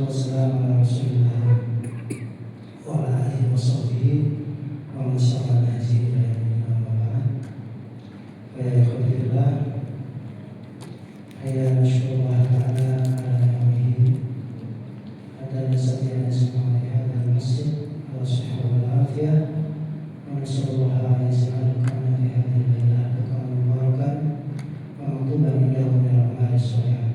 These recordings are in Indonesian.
wassalatu wassalamu ala Rasulillah wa ala alihi wa sahbihi wa man syara'a nahjihi ila yaumil qiyamah. Fa ya ikhwatillah, hayya nasykurullah ta'ala ala ni'amihi hatta nastati'a nasma'a fi hadzal masjid wa sihhah wal afiyah wa nasallallahu an yaj'alana fi hadhihi al-lailah mubarakan wa maktuban indahu min al-a'mali shalihah.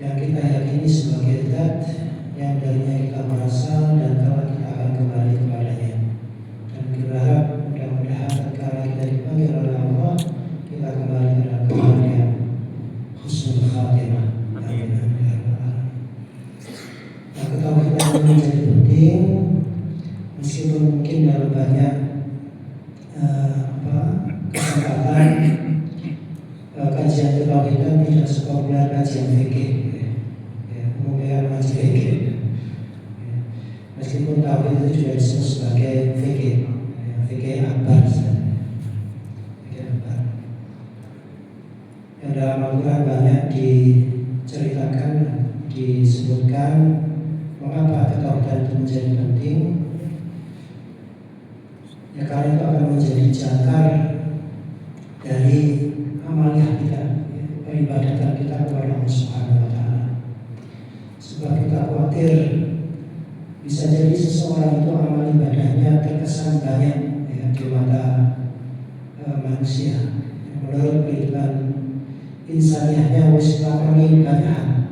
Yang kita yakini sebagai zat yang darinya kita berasal dan kelak kita akan kembali kepadanya. Dan kita berharap mudah-mudahan tatkala kita dipanggil oleh Allah, kita kembali kepada kepada husnul khatimah. Amin. Nah, ketauhidan ini menjadi penting meskipun mungkin dalam banyak kesempatan kajian ketauhidan tidak sepopuler kajian fikih. Meskipun tauhid itu juga disebut sebagai fikih, fikih akbar, fikih akbar. Yang dalam Al-Quran banyak diceritakan, disebutkan mengapa ketauhidan itu menjadi penting. Ya karena itu akan menjadi jangkar dari amaliyah kita, peribadatan kita kepada Allah Subhanahu Wa Taala. Sebab kita khawatir bisa jadi seseorang itu amal ibadahnya terkesan banyak di mata manusia. Menurut kehidupan insaniahnya wis lakoni banyak,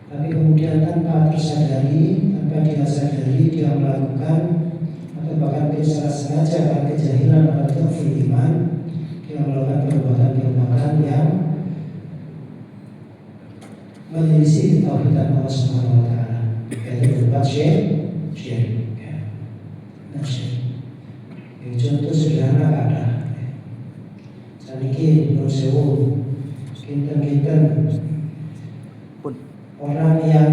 tapi kemudian tanpa tersadari, tanpa dia sadari dia melakukan atau bahkan secara sengaja karena kejahilan atau kafir iman, dia melakukan perbuatan-perbuatan yang menyelisih tauhid Allah Subhanahu Wa Taala. Yaitu berbuat syirik. Nah, syirik. Yang contoh sederhana ada. Saniki nur sewu, kinten-kinten orang yang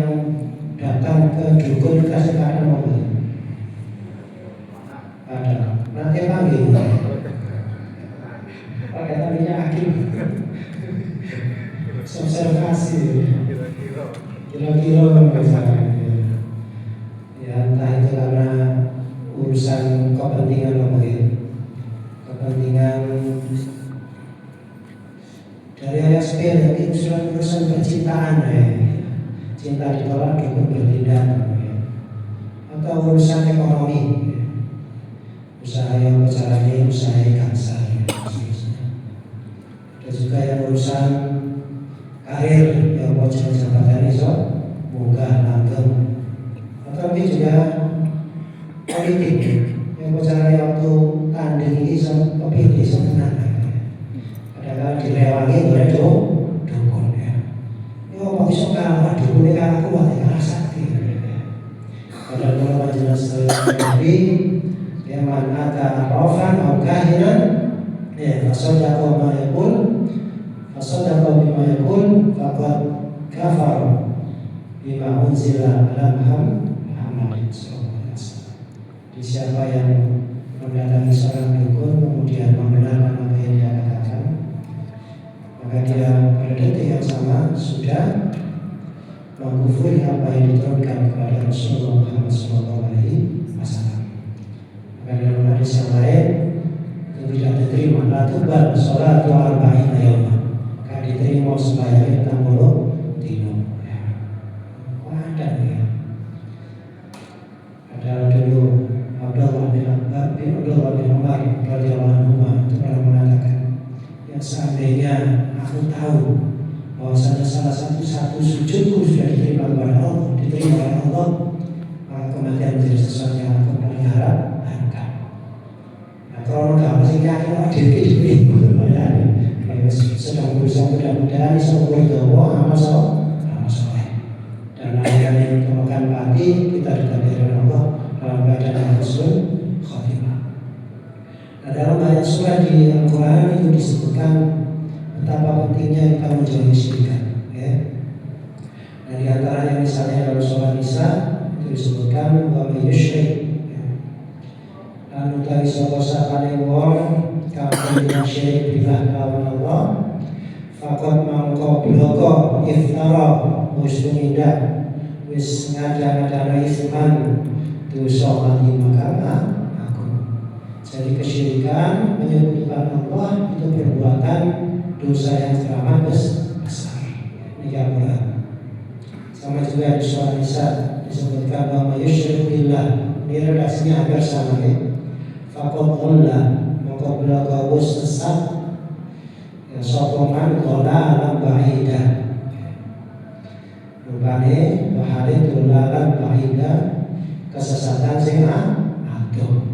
datang ke dukun kasih kata mobil. Ada. Nanti panggil. Pakai tadinya hakim. Observasi. Kira-kira misalnya. Ya entah itu karena urusan kepentingan mungkin, kepentingan dari ayat sepele, itu urusan percintaan cinta ditolak dukun bertindak, atau urusan ekonomi, usaha yang caranya usaha kansa, ada juga yang urusan karir yang mau jabatan itu munggah langgeng. Tapi juga politik yang bicara waktu tanding ini kepilih sebenarnya. Kadang-kadang dilewangi oleh dukun ya. Ya apa bisa kalah dukun ini kalah kuat ya kalah sakti. Padahal kalau majelis Nabi Ya man ata arrafan aw kahinan fasaddaqa ma yaqul bima yaqul faqad kafara bima unzila ala Muhammad sallallahu alaihi wasallam. Siapa yang mendatangi seorang dukun kemudian membenarkan apa yang dia katakan, maka dia pada detik yang sama sudah mengkufuri apa yang diturunkan kepada Rasulullah Muhammad sallallahu alaihi wasallam. Maka dalam hadis yang lain itu tidak diterima, la tuqbal sholatu arba'ina yauma, maka diterima sembahyang 60 dino. Ada ya. Ada dulu Abdullah bin Umar radhiyallahu anhu itu pernah mengatakan, yang seandainya aku tahu bahwasanya salah satu sujudku sudah diterima oleh Allah, maka kematian menjadi sesuatu yang aku paling harapkan. Nah, kalau kamu sih yakin ada diri sedang berusaha mudah-mudahan seumur hidup amal soleh dan akhirnya kemakan pagi kita ditakdirkan Allah dalam keadaan yang husnul khatimah. Nah, dalam ayat surah di Al-Quran itu disebutkan betapa pentingnya kita menjauhi syirikat. Ya. Nah, di antaranya misalnya dalam surah Nisa itu disebutkan wa may yusyrik, anu tawi sapa sapane wong kang syirik billah lawan Allah, faqad mangko bloko iftara wis tumindak wis ngada-ngadana isman dosa kalimat aku. Jadi kesyirikan menyebutkan Allah itu perbuatan dosa yang teramat besar. Ini yang berat. Sama juga di surah Nisa disebutkan bahwa yusyrik billah, ini redaksinya hampir sama ya. Faqad dhalla, maka belaga wis sesat ya sokongan dhalla alam ba'idah. Rupane bahari dhalla ba'idah, kesesatan sing adoh.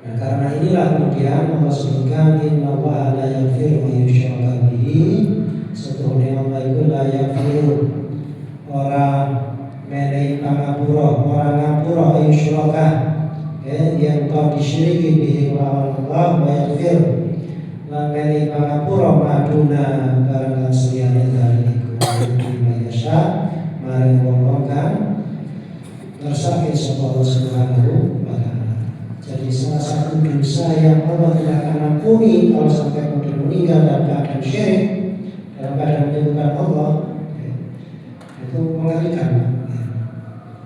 Nah, karena inilah kemudian Allah sebutkan innallaha la yaghfiru an yushraka bihi, setuhune Allah iku la yaghfiru ora menehi pangapura, ora ngapura yushraka yang kau disyiriki bihi lawan Allah, wa yaghfir lan menehi pangapura maduna barang saliyane dari iku mayasya mari wong kang ngersake sapa Allah Subhanahu wa ta'ala. Jadi salah satu dosa yang Allah tidak akan ampuni kalau sampai kemudian meninggal dalam keadaan syirik, dalam keadaan menyebutkan Allah, itu mengerikan.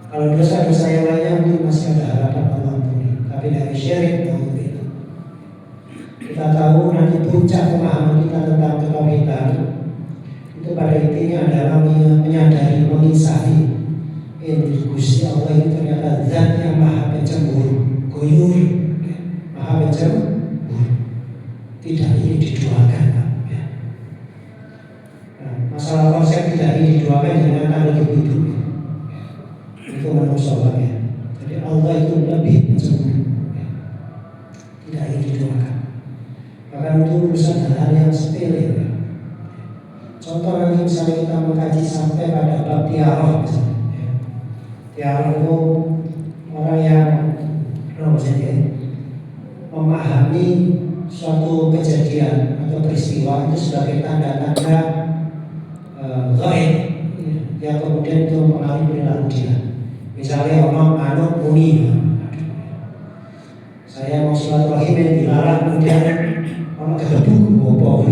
Kalau dosa-dosa yang lainnya mungkin masih ada harapan Allah ampuni, tapi dari syirik alhamdulillah. Kita tahu nanti puncak pemahaman kita tentang ketauhidan itu pada intinya adalah menyadari, menginsafi Gusti Allah itu ternyata zat yang maha pencemburu, guyur, maha pencemburu, tidak ingin diduakan. Nah, masalah konsep tidak ingin diduakan dengan kalau hidup itu manusia ya. Jadi Allah itu lebih pencemburu, tidak ingin diduakan. Bahkan itu urusan hal yang sepele. Contoh nanti misalnya kita mengkaji sampai pada bab tiarah misalnya. Tiarah itu orang yang memahami suatu kejadian atau peristiwa itu sebagai tanda-tanda gaib yang kemudian itu mempengaruhi perilaku dia. Misalnya orang manuk muni, saya mau silaturahim yang dilarang, kemudian orang kedebuk bopo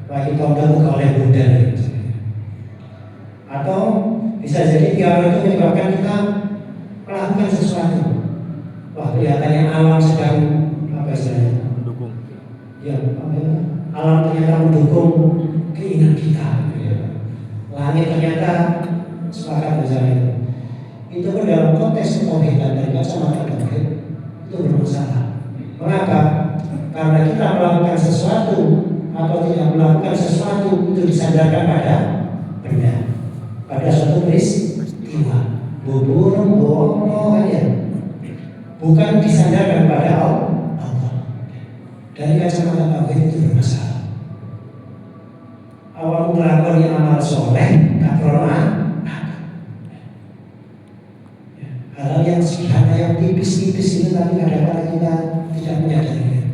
bagi tahun oleh Buddha. Atau bisa jadi tiara itu menyebabkan kita melakukan sesuatu. Wah, kelihatannya alam sedang apa istilahnya? Mendukung. Ya, alam ternyata mendukung keinginan kita. Langit ternyata sepakat misalnya. Itu pun dalam konteks ketauhidan dari kacamata tauhid itu bermasalah. Mengapa? Karena kita melakukan sesuatu atau tidak melakukan sesuatu itu disandarkan pada benda, pada suatu peristiwa, burung, bohong aja, bukan disandarkan pada Allah. Dari kacamata tauhid itu bermasalah. Awal melakukan yang amal soleh, tak pernah hal yang sederhana, yang tipis-tipis itu, tapi kadang-kadang kita tidak menyadari.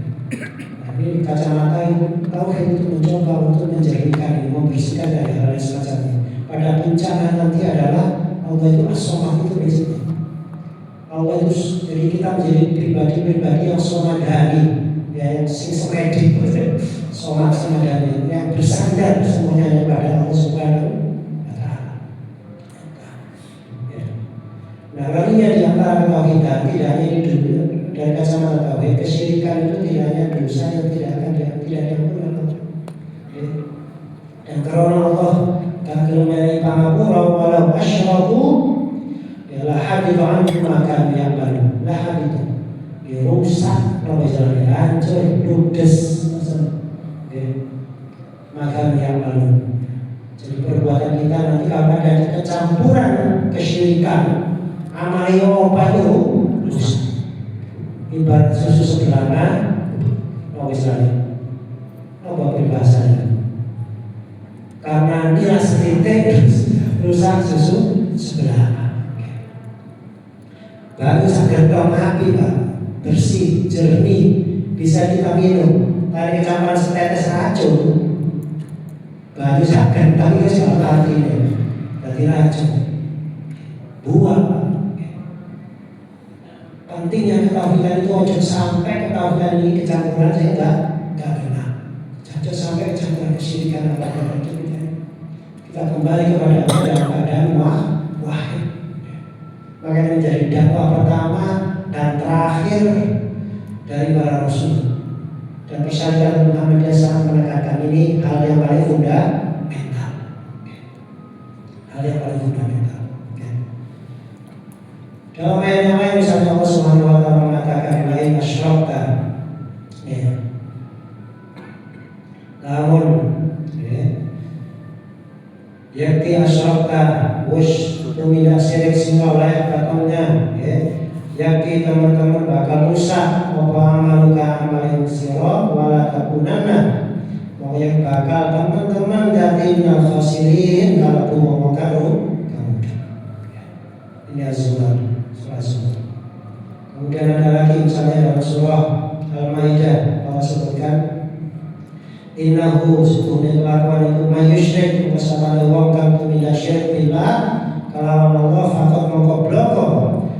Tapi kacamata itu, tauhid itu mencoba untuk menjernihkan, membersihkan dari hal-hal semacamnya. Pada puncaknya nanti adalah Allah itu as-somad, itu prinsipnya. Allah itu, jadi kita menjadi pribadi-pribadi yang somadani, ya, yang semedi, somadani, yang bersandar semuanya kepada Allah Subhanahu wa Ta'ala. Nah, kalinya di antara ketauhidan tidak hanya di dunia, dari kacamata tauhid, kesyirikan itu tidak hanya dosa yang tidak akan diampuni Allah. Dan karena Allah tak kelemahan pangapura walau asyraku, la hadithu anhu maka ya'malu, la hadithu dirusak, nabi hancur, ludes, maka ya'malu. Jadi perbuatan kita nanti kalau ada kecampuran kesyirikan, amalnya apa itu rusak. Ibarat susu sebelanga, nabi apa peribahasanya? Karena nilai setitik rusak susu sebelanga. Baru segar tong api, Pak, bersih, jernih, bisa kita minum. Tadi kecampuran setetes racun, baru segar, tapi kita artinya berarti racun. Buang. Pentingnya ketauhidan itu ojo sampai ketauhidan ini kecampuran sehingga nggak kena. Jangan sampai kecampuran kesyirikan apa itu. Kita kembali kepada Allah dalam keadaan wahid. Makanya menjadi dakwah pertama dan terakhir dari para rasul. Dan persatuan Muhammadiyah sangat menekankan ini hal yang paling fundamental. Hal yang paling fundamental. Dalam ayat yang lain misalnya Allah Subhanahu wa Ta'ala mengatakan lain asyrakta. Namun yakti asyrakta wush tidak syirik semua layak katanya, yakti teman-teman bakal rusak apa amaluka amalin siro wala takunana, mau yang bakal teman-teman jadi minal khasirin kalau tu ngomong kamu. Ini azumah, surah azumah. Kemudian ada lagi misalnya dalam surah Al-Maidah Allah sebutkan innahu sebenarnya kelakuan itu mayusyrik bersama wong kang tuminda syirik billah. Kalau Allah fakat mengkobloko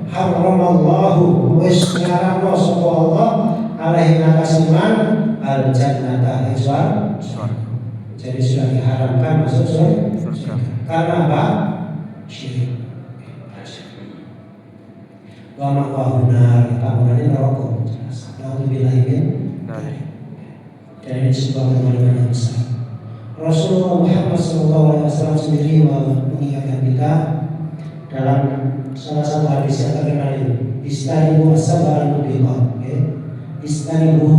haramallahu wis ngarano sapa Allah alaihi nakasiman al jannata iswar. Jadi sudah diharamkan masuk surga. Karena apa? Syirik. Wa ma'wahuna bangunan ini neraka. Alhamdulillah ini. Dan ini sebuah kemalian yang besar. Rasulullah Muhammad SAW sendiri mengingatkan kita dalam salah satu hadis yang terkenal ini, istanibu as-sab'al mubiqat, istanibu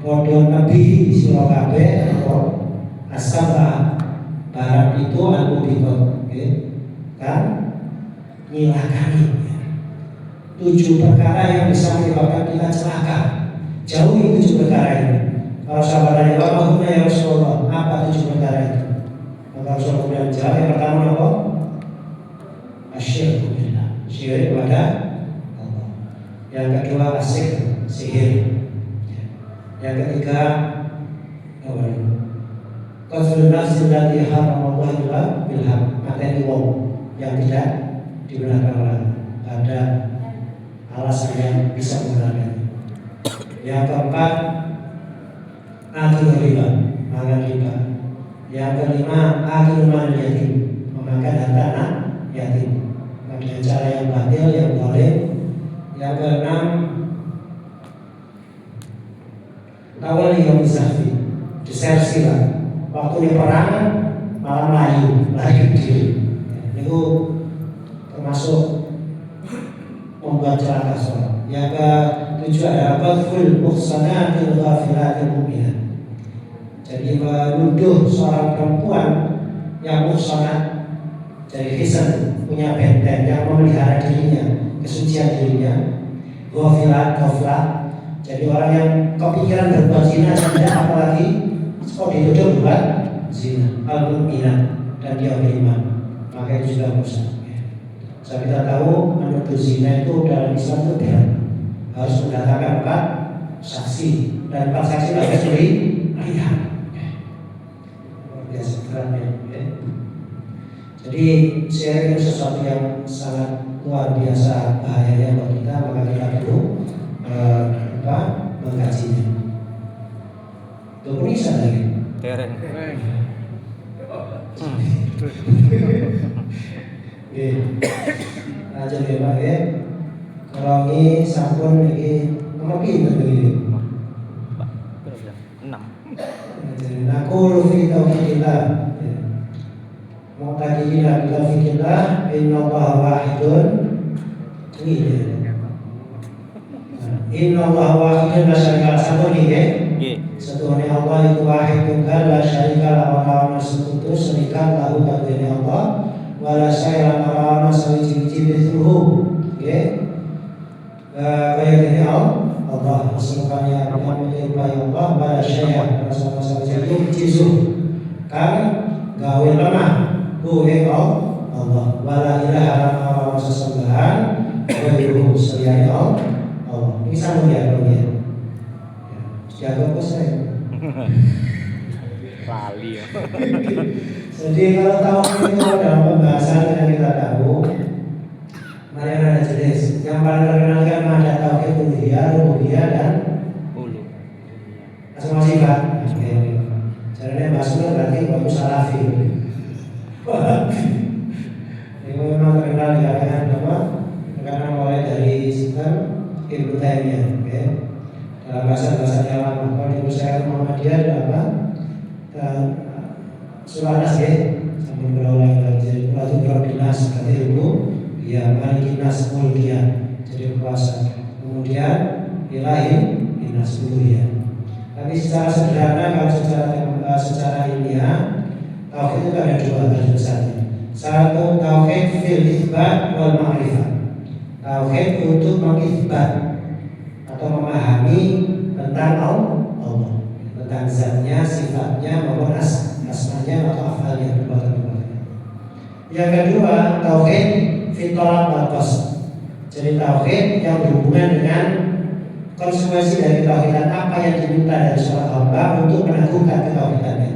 podo nabi sira kabeh as-sab'a barang itu al-mubiqat, kan nyilakani 7 perkara yang bisa menyebabkan kita celaka. Jauhi 7 perkara ini. Kalau sahabat tanya, apa ya Rasulullah? Apa 7 perkara itu? Maka Rasulullah kemudian jawab, yang pertama apa? Asyirku billah, syirik kepada Allah. Yang kedua sihir. Yang ketiga apa ini? Qatful nafsi allati haramallahu bil haqq, mateni wong yang tidak dibenarkan oleh ada alasan yang bisa membenarkannya. Yang keempat akil riba, makan riba. Yang kelima akil mal yatim, memakan harta anak yatim dengan cara yang batil, yang boleh. Yang keenam tawali yang misafi, desersi lah. Waktu perang malah melayu diri. Itu termasuk membuat celaka seorang. Yang ketujuh adalah qadful muhsanatil ghafilatil mu'minat. Jadi menuduh seorang perempuan yang muhsanat, jadi hisan, punya benteng yang memelihara dirinya, kesucian dirinya, ghaflah, jadi orang yang kepikiran berbuat zina saja, apalagi kok dituduh buat zina, al-mu'minat, dan dia beriman, maka itu sudah rusak. Saya kita tahu menuduh zina itu dalam Islam itu berat, harus mendatangkan 4 saksi dan 4 saksi harus melihat. Biasa beratnya. Jadi share itu sesuatu yang sangat luar biasa bahayanya buat kita, maka kita perlu mengkajinya. Itu pun bisa lagi. Tereng. Aja ya Pak ya. Kalau ini sampun ini nomor pinter begini. Pak, berapa? 6. Aku lufi tauhidillah. Mau tadi kita tauhidillah, innallaha wahidun. Ini ya. Innallaha wahidun la syarika lahu. Satu nih ya. Satunya Allah itu wahid tunggal, la syarika lahu, ana sekutu serikat lahu kadene Allah, wala syai'a ana sawiji mithluhu. Nggih. Kaya dene Allah, semuanya yang menyerupai Allah, wala syai'a ana sawiji mithluhu. Kan gawe lemah kuwe Allah, wala ilaha illallah sesembahan wa seliane Allah. Ini sama ya ya. Jaga saya. Lali ya. Jadi kalau tahu itu dalam pembahasan yang kita tahu, mari ada jenis. Yang paling terkenal kan ada tauhid uluhiyah, rububiyah dan Ulu. asma sifat. Caranya bahasanya berarti baru salafi. Ini memang terkenal di kalangan apa? Terkenal mulai dari sistem Ibnu Taimiyah, oke. Dalam bahasa yang lama, kalau di masyarakat Muhammadiyah ada apa? Surah Nas ya, sambil berulang lagi. Jadi Qur'an Rabbinas kata Ibnu, ya Malikinas Mulkiyah, jadi kuasa. Kemudian Ilahi Inas Uluhiyah. Tapi secara sederhana, kalau secara ilmiah, tauhid itu ada 2 hal besar. Satu tauhid fil itsbat wal ma'rifah. Tauhid untuk mengitsbat atau memahami tentang Allah, tentang zatnya, sifatnya, maupun asmanya atau afalnya, perbuatan-perbuatan. Yang kedua, tauhid fitolak batas. Jadi tauhid yang berhubungan dengan konsekuensi dari ketauhidan, apa yang diminta dari seorang hamba untuk meneguhkan ketauhidannya.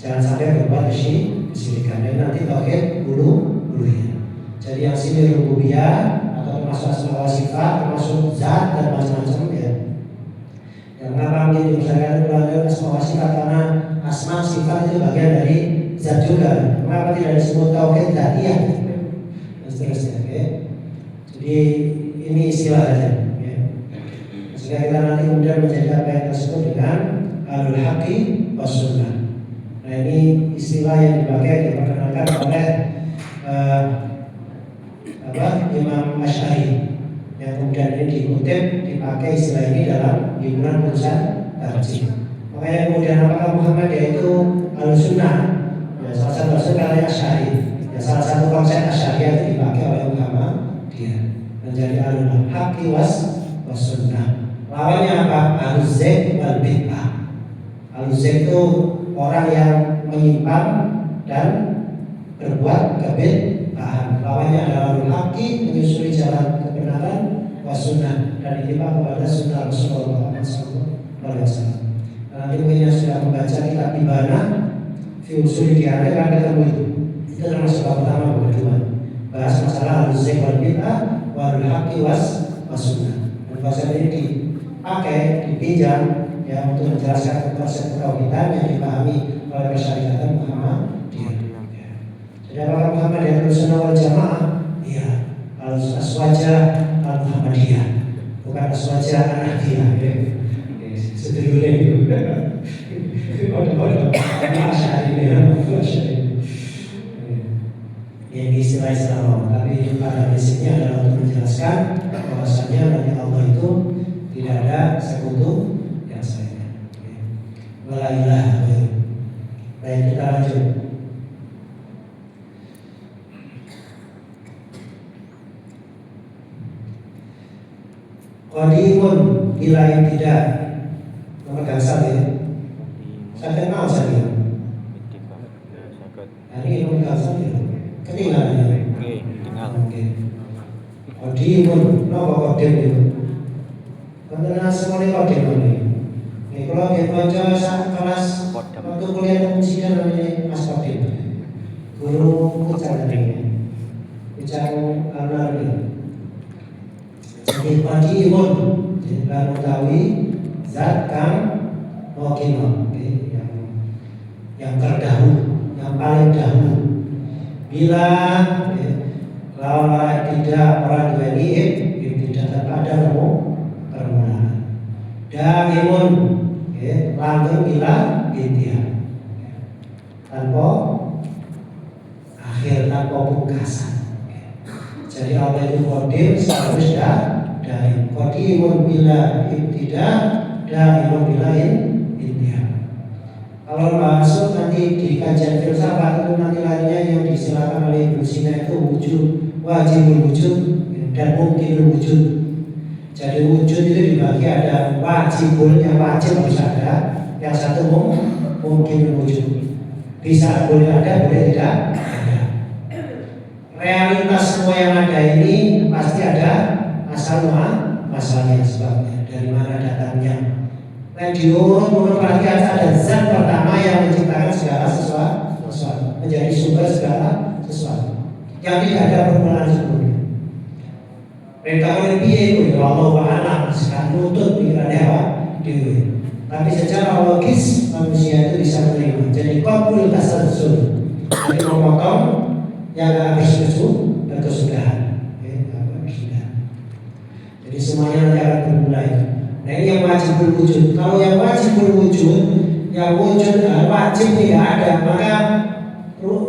Jangan sampai berbuat kesyirikan. Dan nanti tauhid uluhiyah. Jadi yang sini rububiyah atau termasuk asma wa sifat, termasuk zat dan macam-macam ya. Yang kenapa menjadi misalkan ulama asma wa sifat, karena asma sifat itu bagian dari zat juga. Kenapa tidak disebut tauhid dzatiyah? Dan seterusnya. Okay. Jadi ini istilah saja. Ya. Sehingga kita nanti kemudian menjadi apa yang tersebut dengan alul haqqi was sunnah. Nah ini istilah yang dipakai diperkenalkan oleh Imam Asy'ari, yang kemudian ini dikutip dipakai istilah ini dalam himpunan putusan tarjih. Makanya kemudian apakah Muhammadiyah itu al-sunnah? Ya, salah satu karya Asy'ari. Ya, salah satu konsep Asy'ari yang dipakai oleh Muhammadiyah menjadi al-haqqi was sunnah. Lawannya apa? Al-zayd wal bid'ah. Al-zayd itu orang yang menyimpang dan berbuat kebid'ahan. Lawannya adalah al-haqqi, menyusuri jalan kebenaran was sunnah dan ittiba kepada sunnah Rasulullah SAW. Nanti mungkin yang sudah membaca kitab Ibana fi usul diare kan ketemu itu. Itu termasuk bab pertama kedua. Bahas masalah al-zayd wal bid'ah wal haqqi was sunnah. Dan bahasa ini dipakai, dipinjam ya untuk menjelaskan konsep ketauhidan yang dipahami oleh masyarakat Muhammadiyah. Jadi apakah Muhammadiyah Ahlussunnah wal Jamaah? Iya, aswajah al-Muhammadiyah, bukan aswajah al-Nahdiyah. Sedulurnya itu. Bodoh-bodoh. Asy'ari ini. Ini istilah-istilah, tapi pada prinsipnya adalah untuk menjelaskan bahwasanya dari Allah itu tidak ada sekutu yang selainnya. Wala ilaha illallah. Baik, kita lanjut. Qadimun bila yang tidak memegang ya. Saya kenal saya. Hari ini memegang ya. Ketinggalan ya. Tinggal. Oke. Qadimun, napa qadim itu? Wonten asmane qadim iki. Nek kula nggih maca sak kelas waktu kuliah musik namanya Mas Qadim. Guru ucapan jadi qadimun kita mengetahui zat kang mungkin yang terdahulu, yang paling dahulu. Bila lawan tidak orang duweni tidak tanpa ada permulaan. Daimun langgeng bila intihan tanpa akhir, tanpa pungkasan. Jadi Allah itu qadim seharus daim. Qadimun bila ibtida, daimun bila intihan. Kalau masuk nanti di kajian filsafat itu nanti lainnya yang disilakan oleh Ibu Sina itu wujud, wajibul wujud dan mungkinul wujud. Jadi wujud itu dibagi ada wajibul, yang wajib harus ada, yang satu mungkinul wujud. Bisa boleh ada, boleh tidak ada. Realitas semua yang ada ini pasti ada masalahnya, sebabnya dari mana datangnya. Nah diurut perhatian ada zat pertama yang menciptakan segala sesuatu, menjadi sumber segala sesuatu yang tidak ada permulaan sebelumnya. Mereka lebih itu Allah Ta'ala sekarang nutut pikiran dewa dewi. Tapi secara logis manusia itu bisa menerima. Jadi qabul tasalsul, jadi memotong yang harus berkesudahan. Jadi semuanya nanti akan bermulai. Nah ini yang wajibul wujud. Kalau yang wajibul wujud, yang wujud wajib tidak ada, maka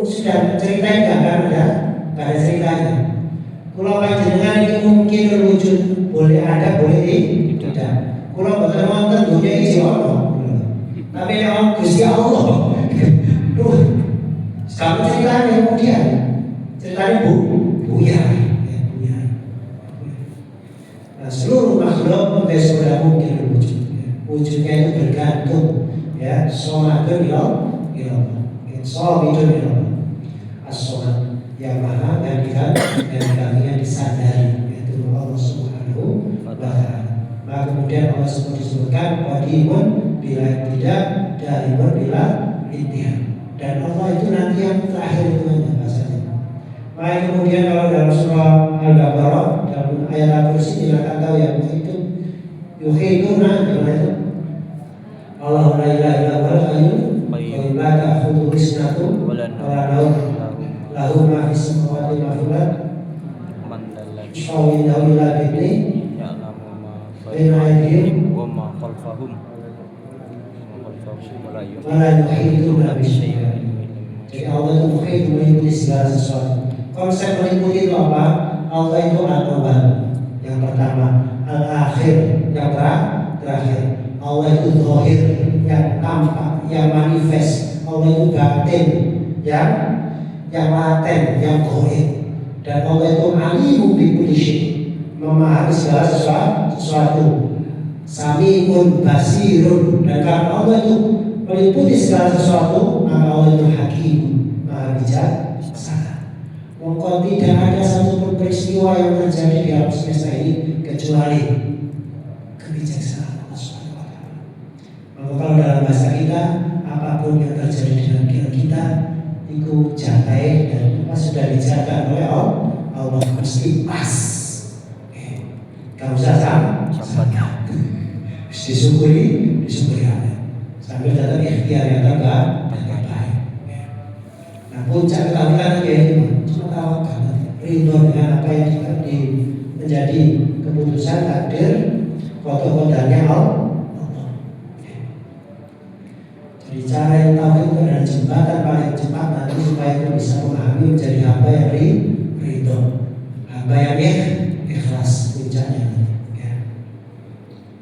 sudah ceritain nggak ada ceritanya. Kalau panjenengan itu mungkin wujud, boleh ada, boleh tidak. Kalau betul wonten dunia isi Allah, tapi yang Gusti Allah, kamu ceritanya kemudian ceritanya buyar. Seluruh makhluk sudah mungkin wujud. Wujudnya itu bergantung ya, somatun ilallah, somitun ilallah, as-somat yang maha dan yang disadari, yaitu Allah Subhanahu wa Ta'ala. Maka kemudian Allah disebutkan qadimun bila tidak, daimun bila intihan. Dan Allah itu nanti yang terakhir itu bahasanya. Maka kemudian kalau dalam surah Al-Baqarah dalam ayat Al-Kursi kita akan tahu yang itu yuhiduna gimana itu? Allah la ilaha illa huwal hayyul la ta'khudhuhu sinatun wa la nawm lahu ma fis samawati wa fil ardi man dalla illa bihi ya'lamu ma baina aydihim wa ma khalfahum wa la yuhiduna bi syai'in. Jadi Allah itu muhit meliputi segala sesuatu. Konsep meliputi itu apa? Allah itu al-awwal yang pertama, al-akhir yang terakhir. Allah itu zahir yang tampak, yang manifest. Allah itu batin yang laten, yang goib. Dan Allah itu alimun bi kulli syai', memahami segala sesuatu. Sami'un basirun, dan karena Allah itu meliputi segala sesuatu, maka Allah itu hakim, maha bijaksana. Maka tidak ada satupun peristiwa yang terjadi di alam semesta ini kecuali kebijaksanaan Allah Subhanahu wa Ta'ala. Maka kalau dalam bahasa kita, apapun yang terjadi dalam diri kita itu jatai dan sudah dijaga oleh Allah, mesti pas. Kamu usah sama. Disyukuri Allah. Sambil datang ikhtiar yang terbaik. Nah puncak ketahuan yaitu cuma tawakal, ridho dengan apa yang menjadi keputusan takdir kodokannya Allah. Jadi cara yang tahu itu adalah jembatan paling cepat nanti supaya kita bisa memahami menjadi hamba yang ridho, hamba yang ikhlas puncaknya.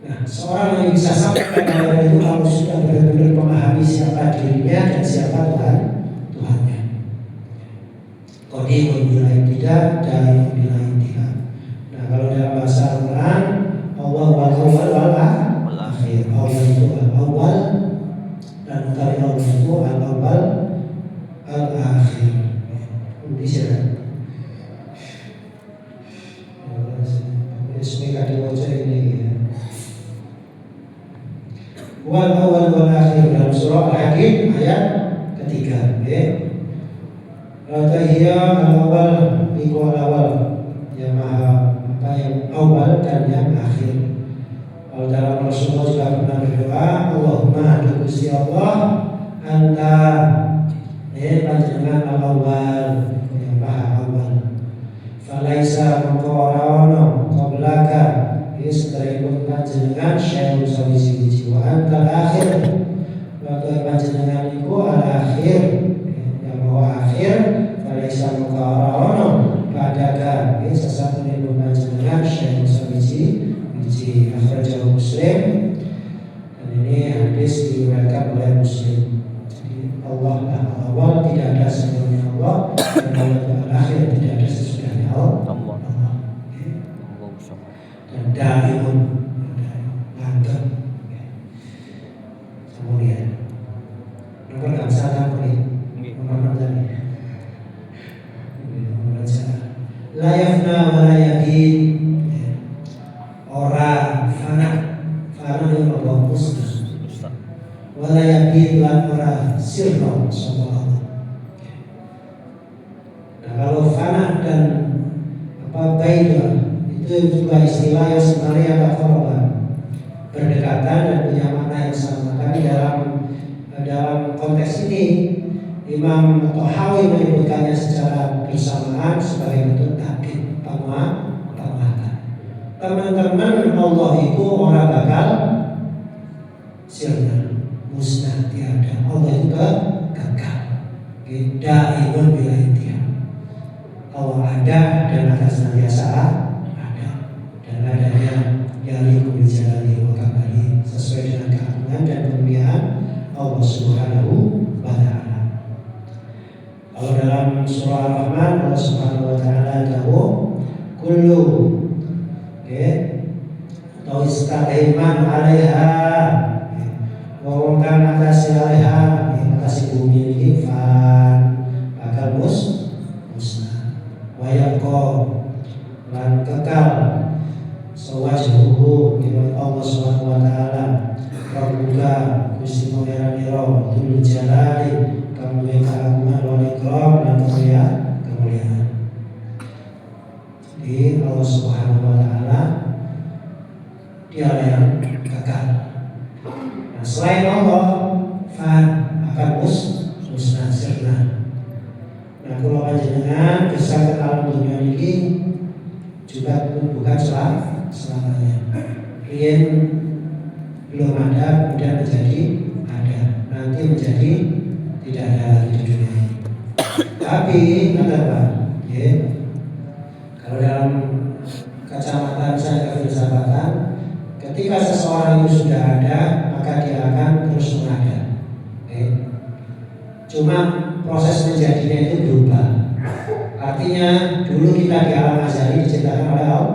Nah, seorang yang bisa sampai kepada itu kalau sudah benar-benar memahami siapa dirinya dan siapa Tuhannya. Qadimun bila tidak, daimun bila intihan. Nah, kalau dalam bahasa Al-Quran, Allah wal awwal wal akhir. Allah itu al-awwal dan utari Allah itu al-awwal al-akhir. Bisa. wal awal wal akhir dalam surah Al-Hadid ayat ketiga. Al-Tahiyya al-awal iku al-awal yang maha yang awal dan yang akhir. Kalau dalam Rasulullah juga pernah berdoa, Allahumma Gusti Allah anta panjenengan al-awal yang maha awal. Falaisa mengkorawono qablaka setelah itu panjenengan syai'un sawiji wa anta akhir. Waktu panjenengan iku al-akhir yang maha akhir. Falaisa mengkorawono padaka sesatu itu panjenengan syai'un sawiji akhrajahu Muslim, dan ini hadis diriwayatkan oleh Muslim. Jadi Allah al-awwal tidak ada sebelumnya Allah, dan Allah al-akhir tidak ada sesudahnya Allah. Dan daimun langgeng. Kemudian nomor kamsa kemudian nomor tadi. La yafna wa la yabid. Ora fana itu apa musnah. Wala yabid lan ora sirna sapa Allah. Nah, kalau fana dan apa baidah itu juga istilah yang sebenarnya agak korban, berdekatan dan punya makna yang sama. Tapi dalam konteks ini Imam Tahawi menyebutkannya secara bersamaan sebagai bentuk takkid, penguatan. Teman-teman, Allah itu orang bakal sirna, musnah, tiada. Allah itu kekal, daimun bila intiha. Allah ada dan akan senantiasa ada, dan adanya yaliku bil jalali wa kamali, sesuai dengan keagungan dan kemuliaan Allah Subhanahu wa ta'ala. Kalau dalam surah Ar-Rahman Allah Subhanahu wa ta'ala tahu kullu atau istaiman alaiha wawangkan atasi alaiha atasi bumi ini fan bakal musnah wayako lan kekal sawajhuhu iman Allah subhanahu wa ta'ala rabbuka Gusti Pangeranira Dzul Jalali kamu yang keagungan wal ikram dan kemuliaan. Jadi Allah Subhanahu wa ta'ala dia yang kekal. Nah, selain Allah fan akan musnah sirna. Nah, kalau panjenengan bisa ke alam dunia ini juga bukan selamanya. Rian belum ada, kemudian menjadi ada, nanti menjadi tidak ada lagi di dunia ini. Tapi apa? Kalau dalam kacamata saya kefilsafatan, ketika seseorang itu sudah ada, maka dia akan terus mengada. Cuma proses menjadinya itu berubah. Artinya dulu kita di alam azali diciptakan oleh Allah.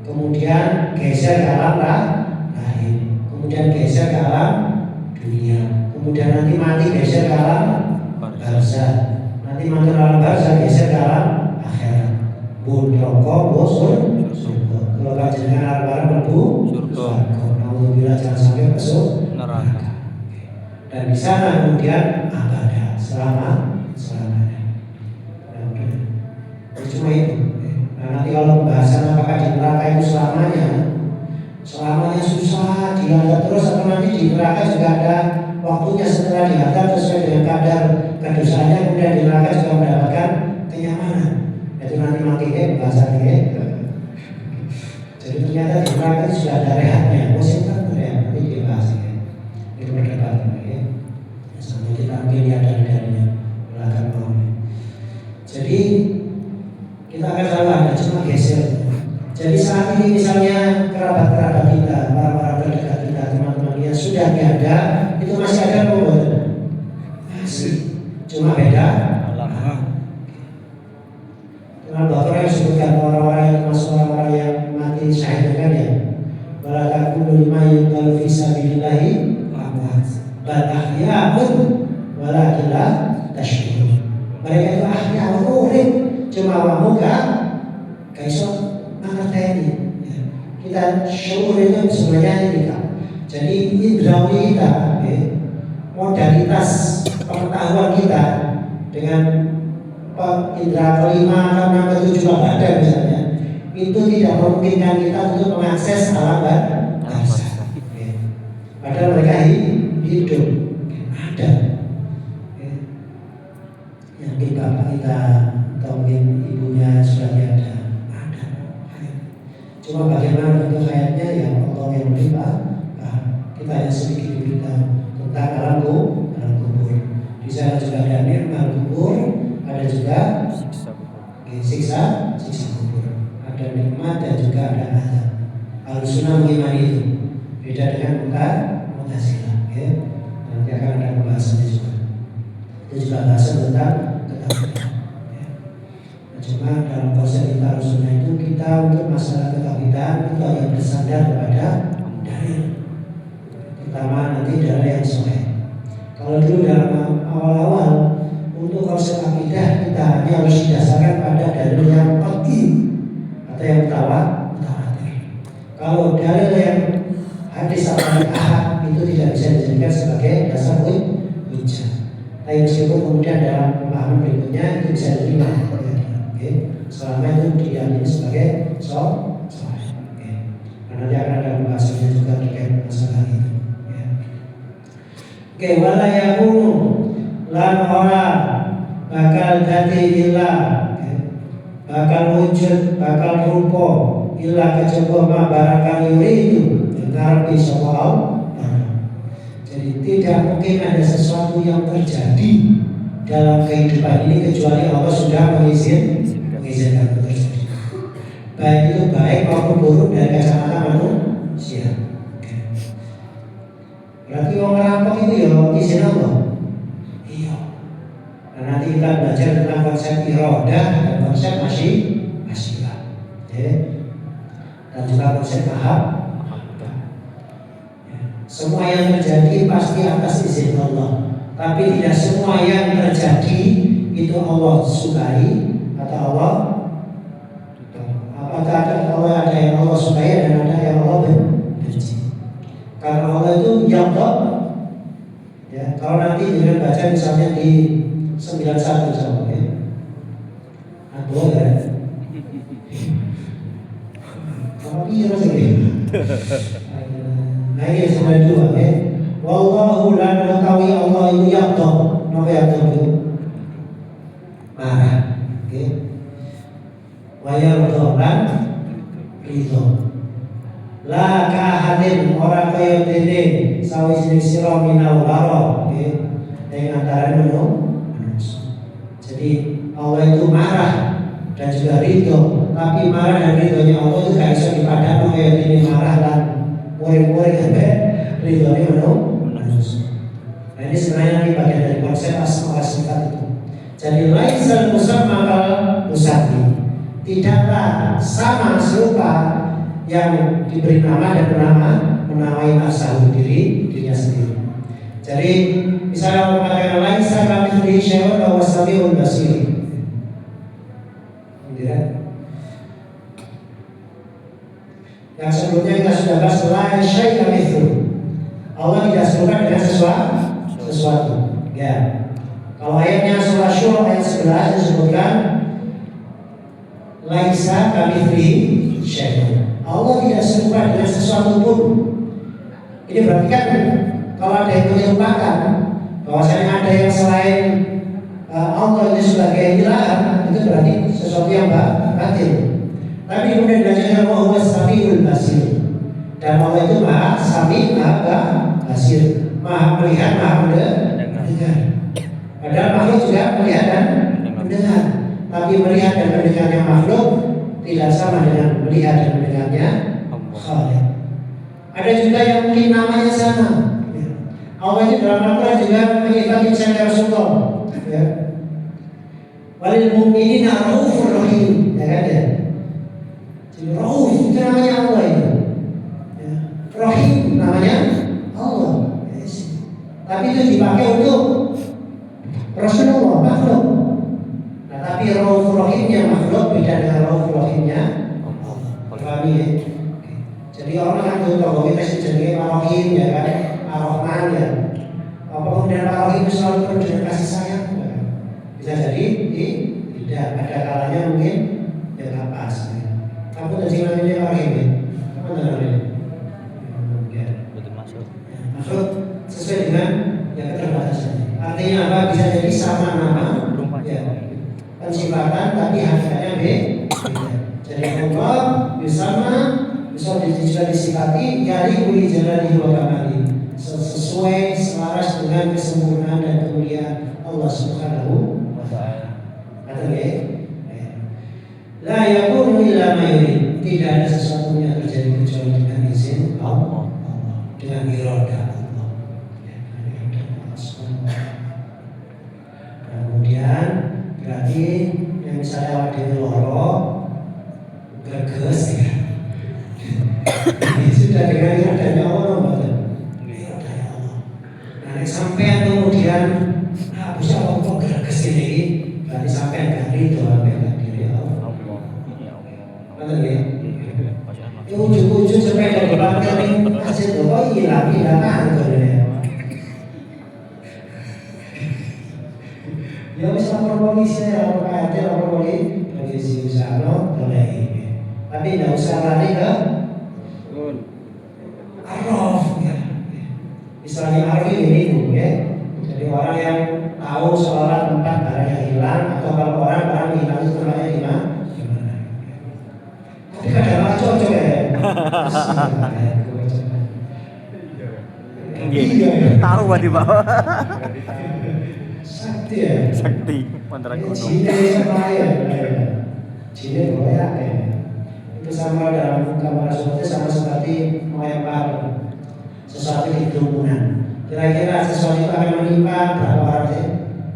Kemudian geser ke alam lahir. Kemudian geser ke alam dunia. Kemudian nanti mati geser ke alam barzah. Nanti mati alam barzah geser ke alam akhirat. Budroko bosun surga. Kalau kajian arah mlebu surga. Alhamdulillah jangan sampai masuk neraka. Dan di sana kemudian abada selamanya. Cuma itu. Nah, nanti kalau pembahasan apakah di neraka itu selamanya susah diadab terus atau nanti di neraka juga ada waktunya setelah diadab sesuai dengan kadar kedosaannya, kemudian di neraka juga mendapatkan kenyamanan. Itu nanti makin pembahasannya. Jadi ternyata di neraka itu sudah ada rehatnya. Musim kan rehat, nanti dibahas ya. Itu perdebatan ya. Sampai kita mungkin ya dari belakang bawah. Jadi kita akan selalu ada, cuma geser. Jadi saat ini misalnya kerabat-kerabat kita, orang-orang terdekat kita, teman-teman yang sudah tiada, itu masih ada apa? Masih, cuma beda. Dalam dokter yang disebutkan orang-orang yang termasuk orang-orang yang mati syahid kan ya. Walakul lima yuqal fi sabilillahi amwat. Bal ahya'un walakin la tashkurun. Mereka itu ahya'un urip, cuma awakmu gak iso ngerteni. Kita syukur itu sebenarnya ini kan. Jadi indrawi kita, modalitas pengetahuan kita dengan indera kelima, keenam, ketujuh, nggak ada misalnya, itu tidak memungkinkan kita untuk mengakses alam bawah. Padahal mereka hidup, ada. Yang mungkin bapak kita atau mungkin ibunya sudah ada. Cuma bagaimana bentuk hayatnya ya Allah yang lebih paham. Kita hanya sedikit diberitahu tentang alam kubur. Di sana juga ada nikmat kubur, ada juga siksa kubur. Ada nikmat dan juga ada azab. Al-Sunnah mengimani itu. Beda dengan Mu'tazilah. Nanti akan ada pembahasannya juga. Itu juga bahasan tentang ketahuan. Cuma dalam konsep kita Al-Sunnah itu kita untuk masalah ketahuan itu hanya bersandar kepada dalil, terutama nanti dalil yang sahih. Kalau dulu dalam awal-awal untuk konsep akidah kita hanya harus didasarkan pada dalil yang qat'i atau yang mutawatir. Kalau dalil yang hadis atau ahad itu tidak bisa dijadikan sebagai dasar hujjah. Tapi meskipun kemudian dalam pemahaman berikutnya itu bisa diterima. Selama itu diyakini sebagai sahih. Nanti akan ada pembahasannya juga terkait masalah itu. Wala yakunu lan ora bakal dadi illa, bakal wujud, bakal rupa illa kejaba ma barangkali itu ngarepe sapa Allah. Jadi tidak mungkin ada sesuatu yang terjadi dalam kehidupan ini kecuali Allah sudah mengizinkan itu terjadi. Baik itu baik maupun buruk dari kacamata manusia. Berarti orang ngerampok itu ya izin Allah. Iya. Nah, nanti kita belajar tentang konsep iradah dan konsep masyiah. Dan juga konsep mahabbah. Semua yang terjadi pasti atas izin Allah. Tapi tidak semua yang terjadi itu Allah sukai atau Allah. Apakah ada yang Allah sukai dan ada yang Allah benci? Karena Allah itu yaqda. Ya, kalau nanti kita baca misalnya di 91 sama ya. Atau ya. Apa iya rasanya? Nah ini 92 ya. Wallahu la mengetahui Allah itu yaqda. Apa yaqda itu? Marah. Oke. Wa yardan ridho. La kahadin orang kaya dene sawisine sira minal wara ing antara manusia. Jadi Allah itu marah dan juga ridho, tapi marah dan ridhonya Allah itu gak bisa dipadamkan kaya dene marah lan murid-murid sampai ridhonya manusia. Nah ini sebenarnya ini bagian dari konsep asma wa sifat itu. Jadi laisal musamma kal musabbi. Tidaklah sama serupa yang diberi nama dan menamai nafsu dirinya sendiri. Jadi misalnya mengatakan laisa kamitslihi syai'un wa huwas samiul basir. Yang sebelumnya kita sudah bahas la syai'a mithlu. Allah tidak serupa dengan sesuatu. Ya. Kalau ayatnya surah Syura ayat 11 disebutkan laisa kamitslihi syai'un. Allah tidak serupa dengan sesuatu pun. Ini berarti kan kalau ada yang menyerupakan bahwasanya ada yang selain Allah itu sebagai ilah, itu berarti sesuatu yang batil. Tapi kemudian dilanjutkan wa huwas samiul basir. Dan Allah itu maha sami, maha basir, maha melihat, maha mendengar. Padahal makhluk juga melihat dan mendengar. Tapi melihat dan mendengarnya makhluk tidak sama dengan melihat dan mendengarnya Khalik. Ada juga yang mungkin namanya sama. Allah itu dalam Al-Quran juga menyifati misalnya Rasulullah. Walil mu'minina raufur rahim. Ya kan ya? Jadi rauf itu namanya Allah itu. Rahim namanya Allah. Tapi itu dipakai untuk Rasulullah makhluk. Tapi rauf rahimnya makhluk beda dengan rauf rahimnya Allah. Pahami ya? Jadi orang kan tuh kalau kita sih jadi parohim ya kan, parohman ya. Apa kemudian parohim selalu penuh dengan kasih sayang? Ya. Bisa jadi tidak ada kalanya mungkin ya nggak pas. Ya. Aku tadi namanya parohim ya. Apa namanya? Ya. Betul masuk. Ya, maksud sesuai dengan ya keterbatasannya. Artinya apa? Bisa jadi sama nama, ya, pensifatan tapi hakikatnya beda. Jadi Allah bisa disifati dari uli jalali wa kamali sesuai selaras dengan kesempurnaan dan kemuliaan Allah Subhanahu wa taala. Kata ya. La yakunu illa ma yurid. Tidak ada sesuatu yang terjadi kecuali dengan izin Allah, dengan iradah Allah. Kemudian berarti yang misalnya awak dhewe loro greges ya. Ini sudah dengan iradanya Allah betul. Iradanya Allah. Nah, sampai kemudian bisa kok greges ini berarti sampai dari doa diri Allah. Betul ya? Itu ujung-ujung sampai dari parkir ini masjid kok hilang kan ya. Ya bisa lapor polisi, lapor KRT, lapor polisi Usano, boleh. Tapi tidak usah lari ke Araf ya. Misalnya Araf ini ya. Jadi orang yang tahu seorang tempat barang yang hilang atau kalau orang hilang itu tempatnya di mana? Tapi kadang-kadang cocok ya. Tahu di bawah. Sakti ya. Sakti mantra gunung. Cine sama ya. Cine boleh ya. Itu sama dalam gambar sesuatu sama seperti melempar sesuatu di kerumunan. Kira-kira sesuatu itu akan menimpa berapa orang sih?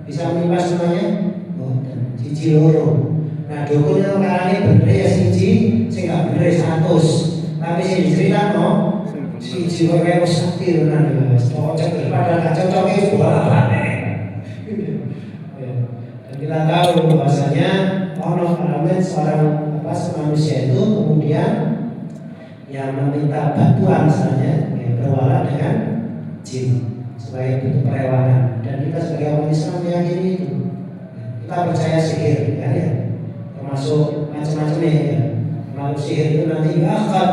Bisa menimpa semuanya? Oh, siji loro. Nah, dukun itu karena bener ya siji, sing gak bener 100. Tapi sing diceritakan siji kok kayak sakti tenan ya. Cocok daripada gak cocoknya bolak-balik. Dan kita tahu bahwasanya orang seorang manusia itu kemudian yang meminta bantuan misalnya berwala dengan jin sebagai bentuk perewangan, dan kita sebagai orang Islam meyakini itu. Kita percaya sihir ya, termasuk macam-macamnya ya. Kalau sihir itu nanti akad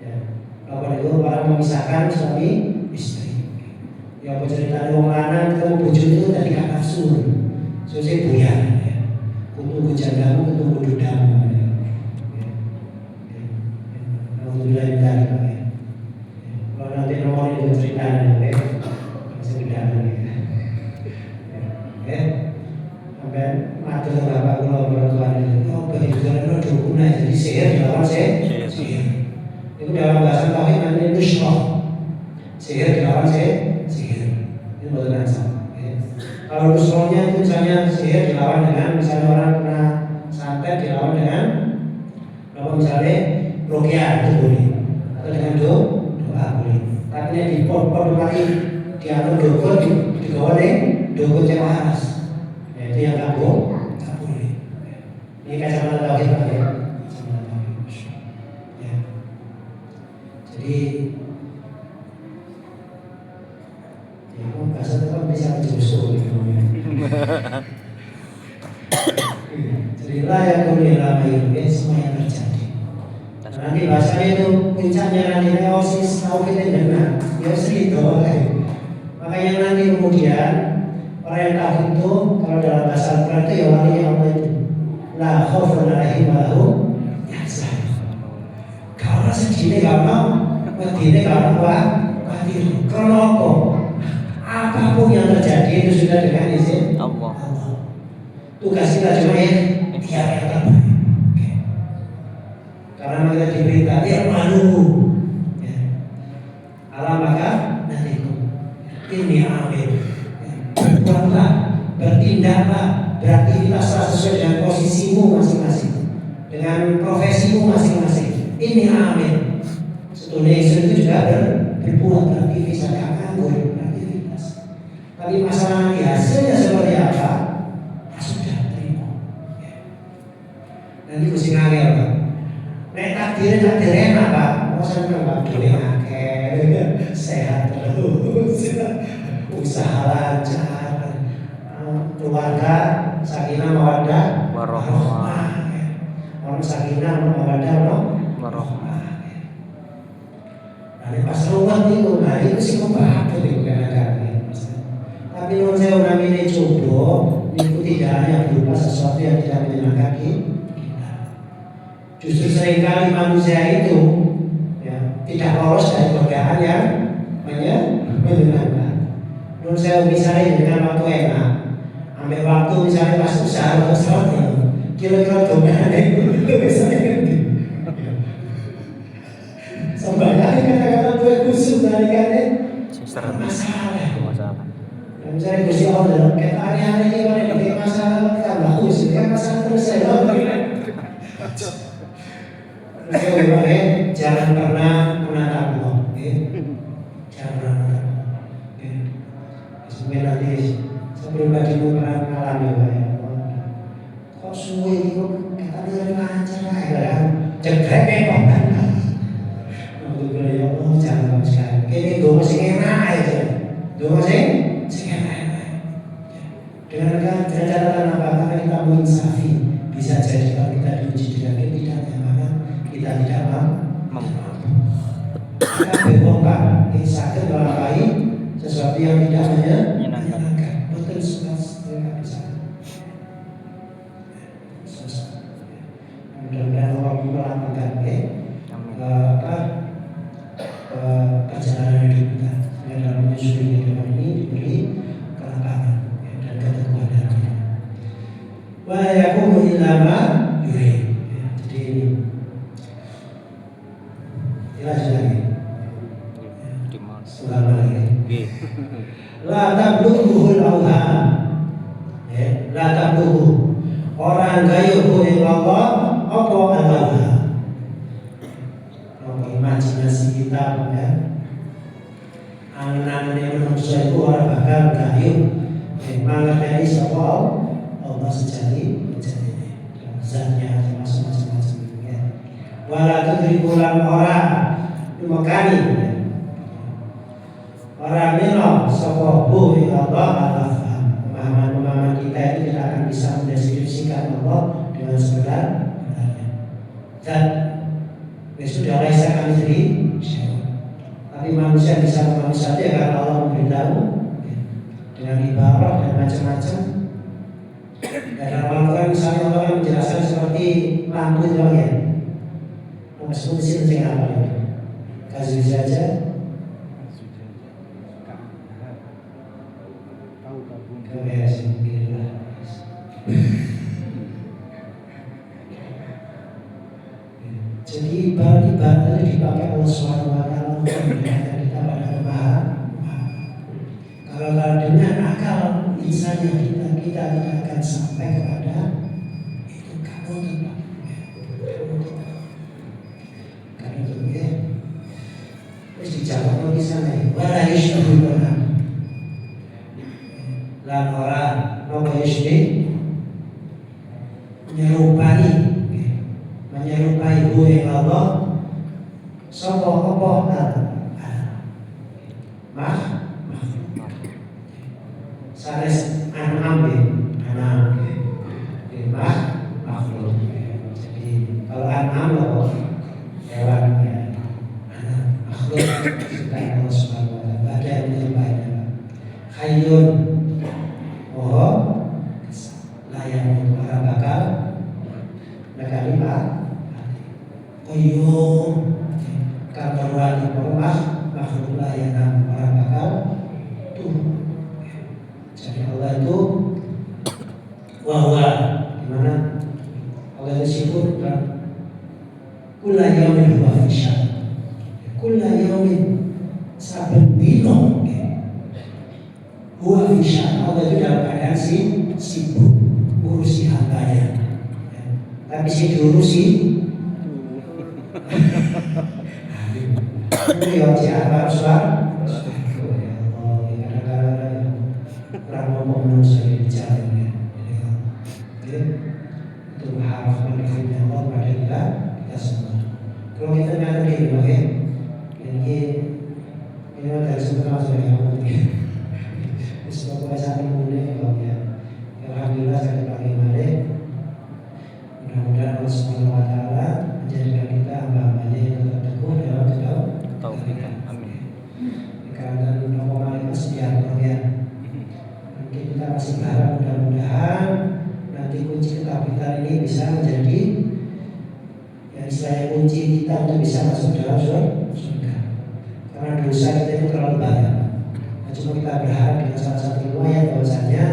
ya, kalau itu orang memisahkan suami istri. Ya apa cerita wong lanang ketemu bojo itu tadi gak nafsu. Sose buyar ya. Kudu jandamu ketemu dudamu. Alhamdulillah dari Pak. Kalau nanti nomor itu ceritanya ya. Masih bedakan ya. Oke. Sampai matur Bapak kula bertuan itu. Oh, bagi jalan dukun jadi sihir dilawan sihir. Itu dalam bahasa tauhid namanya nusyrah. Sihir dilawan sihir. Itu betul sama. Kalau usulnya itu misalnya sihir dilawan dengan misalnya orang kena santet dilawan dengan apa misalnya ruqyah itu boleh, atau dengan doa boleh. Tapi yang di pot mati diatur dukun digawa dukun yang waras. Itu yang nggak boleh. Ini kacamata tauhid Pak ya. Ya. Jadi bahasa itu kan bisa menjusur gitu. Jadi layak kulilama itu semua yang terjadi. Nanti bahasanya itu puncaknya nanti neosis tahu kita benar. Ya segitu. Makanya nanti kemudian orang yang tahu itu kalau dalam bahasa Al-Quran itu ya walinya Allah itu la khaufun alaihim wa lahum yahzanun. Kalau segini gak mau, begini gak mau khawatir. Karena apa? Apapun yang terjadi itu sudah dengan izin Allah. Tugas kita cuma ikhtiar yang terbaik. Karena kita diberitahu ya malu. Ya. Alam maka nanti ini amin. Berbuatlah, bertindaklah, beraktivitaslah sesuai dengan posisimu masing-masing, dengan profesimu masing-masing. Ini amin. Sebetulnya itu juga berbuat beraktivitas, gak nganggur. Tapi masalah nanti hasilnya seperti apa? Sudah terima. Nanti mesti ngangel Pak. Nek takdir enak Pak. Masa nggak boleh akeh, sehat terus, usaha lancar, keluarga sakinah mawaddah warahmah. Orang sakinah mawaddah warahmah. Nah, pas rumah itu, nah itu sih kebahagiaan itu kadang-kadang. Tapi menurut saya namanya jodoh itu tidak hanya berupa sesuatu yang tidak menyenangkan kita. Justru seringkali manusia itu ya, tidak lolos dari godaan yang menyenangkan. Menurut saya misalnya dengan waktu enak, ambil waktu misalnya pas usaha atau sesuatu, kira-kira domainnya itu misalnya gitu. Sebenarnya kata-kata gue khusus dari kan masalah. Misalnya Gusti Allah kayak hari-hari ini kalau ada masalah kan bagus, kan masalah terus saya. Terus jangan pernah menatap Allah, jangan pernah menatap Allah. Sebenarnya nanti sebelum bagimu pernah mengalami ya, kok semua itu kata dia lancar kan, cekrek kok kan. Ya Allah jangan bagus sekali. Ini dua masih enak aja, dua masih enak. Dengan catatan apa? Karena kita menginsafi, bisa jadi kalau kita diuji dengan ketidaknyamanan mana kita tidak mampu. Kita berbongkar, ini sakit melalui sesuatu yang tidak menyenangkan. Betul sekali bisa. Mudah-mudahan Allah melakukan perjalanan hidup kita dalam menyusuri kehidupan ini diberi kelengkapan dan keteguhan hati. Wa yakunu illa ma yurid. Jadi jelas lagi. Sebentar lagi. La tablughuhul awham. La tablughu. Orang gayuh ing Allah apa al-awham. Imajinasi kita ya, angan-angan yang manusia itu orang bakal gayuh mengerti soal Allah sejati menjadi zatnya macam-macam ya. Walau tudrikulan orang makani orang minum sopoh Allah al-afham. Pemahaman kita itu tidak akan bisa mendeskripsikan Allah dengan sekedar dan sudah laisa kami sendiri, tapi manusia bisa memahami saja karena Allah memberitahu dengan ibarat dan macam-macam. Dan dalam Al-Quran misalnya Allah yang menjelaskan seperti lampu itu ya, maksudnya di sini apa ya? Kasih saja. Jadi ibadah itu dipakai Allah SWT untuk mengingatkan kita pada pemahaman. Kalau dengan akal insanya kita tidak akan sampai kepada itu kamu tetap. Karena itu ya. Terus dijawab lagi sana. Wala yushdul lan orang nopo yushdul menyerupai buih Allah sapa apa sanes anam makhluk. Jadi kalau anam apa hewan ya, anak makhluk suka Allah Subhanahu wa taala ada yang menyerupai hayyun layak para bakal negari Qayyum kabarwali makhluk layak para bakal tuh. Jadi Allah itu wahwa dimana Allah disebut kula yaumin huwa fi sya'n, kula yaumin saben dino huwa fi sya'n. Allah itu dalam keadaan sibuk ngurusi hambanya, tapi si diurusi ini yang siapa suara manusia bicara itu harus mendengarkan Allah pada kita semua. Kalau kita nyata di oke, ini dari sebentar saya sebab satu mulai ya. Alhamdulillah saya dipakai balik. Mudah-mudahan Allah Subhanahu Wa Taala menjadikan kita hamba-hambanya yang tetap teguh dalam Taufik. Amin. Karena nopo sedia ya. Mungkin kita masih berharap mudah-mudahan nanti kunci ketakutan ini bisa menjadi ya istilahnya kunci kita untuk bisa masuk dalam surga. Karena dosa kita itu terlalu banyak. Nah, cuma kita berharap dengan salah satu riwayat bahwasanya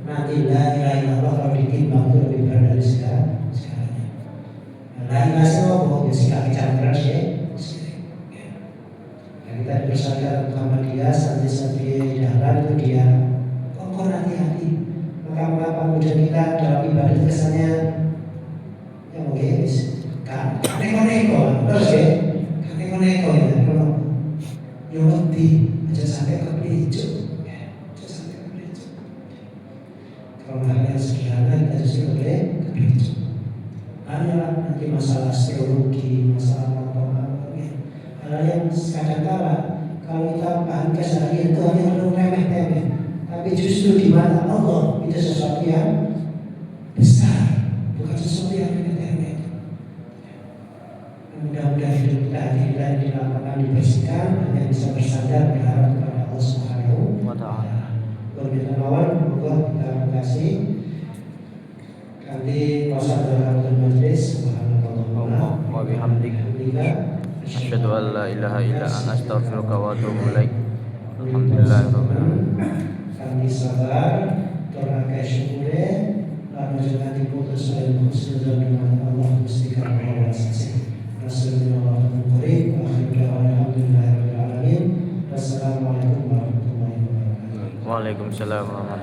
nanti la ilaha illallah kalau ditimbang itu lebih berat dari segalanya. La ilaha illallah ya sikap kecamatan ya. Kita bersandar Muhammadiyah santri-santri jalan itu dia kokoh hati-hati. Maka kemudian kita dalam ibadah kesannya ya mungkin kan neko-neko terus ya neko-neko ya kalau yang ngerti aja sampai ke pelicu aja sampai ke pelicu. Kalau hal yang sederhana kita justru boleh ke pelicu. Ada nanti masalah astrologi, masalah apa-apa hal yang kadang-kala kalau kita paham keseharian itu hanya perlu remeh-temeh, tapi justru di mata Allah itu sesuatu yang besar, bukan sesuatu yang remeh-temeh. Mudah-mudahan hidup kita hati kita dilakukan dibersihkan, hanya bisa bersandar berharap kepada Allah Subhanahu Wa Taala. Berminta mawar, semoga kita kasih. Nanti pasal dalam majlis, subhanallah wa bihamdik. Asyhadu an la ilaha illa anta astaghfiruka wa atubu ilaik. Alhamdulillahirabbil alamin. Kami sabar, terakai syukure, lalu jangan diputus oleh husnuzon dengan Allah mustiqam wa wasasi. Rasulullah Muhammad alhamdulillahirabbil alamin. Wassalamualaikum warahmatullahi wabarakatuh. Waalaikumsalam warahmatullahi wabarakatuh.